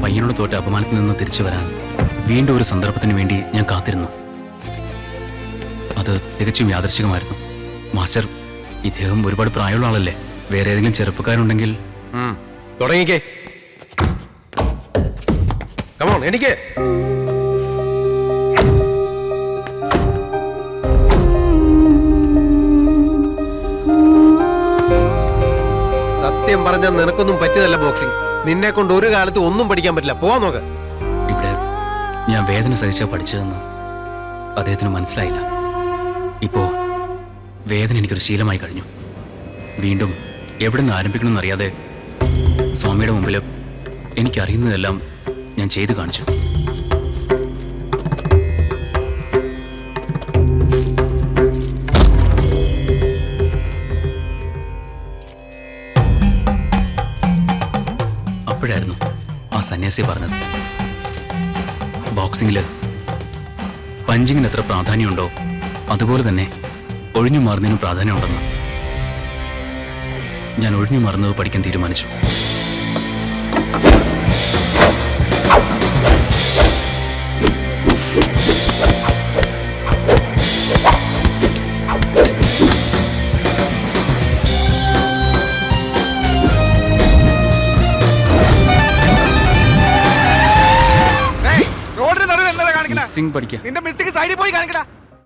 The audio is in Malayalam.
പയ്യനോട് തോറ്റ അപമാനത്തിൽ നിന്ന് തിരിച്ചു വരാൻ വീണ്ടും ഒരു സന്ദർഭത്തിന് വേണ്ടി ഞാൻ കാത്തിരുന്നു. അത് തികച്ചും യാദൃശ്ചികമായിരുന്നു. മാസ്റ്റർ, ഇദ്ദേഹം ഒരുപാട് പ്രായമുള്ള ആളല്ലേ? വേറെ ഏതെങ്കിലും ചെറുപ്പക്കാരുണ്ടെങ്കിൽ. തുടങ്ങിക്കേ. കമോൺ, എനിക്ക് സത്യം പറഞ്ഞാൽ നിനക്കൊന്നും പറ്റിയതല്ല ബോക്സിംഗ്. നിന്നെ കൊണ്ട് ഒരു കാലത്ത് ഒന്നും പഠിക്കാൻ പറ്റില്ല. പോവാൻ നോക്ക്. ഇവിടെ ഞാൻ വേദന സഹിച്ചാ പഠിച്ചതെന്ന് അദ്ദേഹത്തിന് മനസ്സിലായില്ല. ഇപ്പോ വേദന എനിക്കൊരു ശീലമായി കഴിഞ്ഞു. വീണ്ടും എവിടെ നിന്ന് ആരംഭിക്കണമെന്നറിയാതെ സ്വാമിയുടെ മുമ്പിൽ എനിക്കറിയുന്നതെല്ലാം ഞാൻ ചെയ്തു കാണിച്ചു. അപ്പോഴായിരുന്നു ആ സന്യാസി പറഞ്ഞത്, ബോക്സിംഗില് പഞ്ചിങ്ങിന് എത്ര പ്രാധാന്യമുണ്ടോ അതുപോലെ തന്നെ ഒഴിഞ്ഞു മാറുന്നതിനും പ്രാധാന്യമുണ്ടെന്ന്. ഞാൻ ഒഴിഞ്ഞു മാറുന്നത് പഠിക്കാൻ തീരുമാനിച്ചു. റോഡിന് നടുവ് എന്താ കാണിക്കണ? മിസ്സിംഗ് പഠിക്കാം. നിന്റെ മിസ്റ്റേക്ക് സൈഡിൽ പോയി കാണിക്കടാ.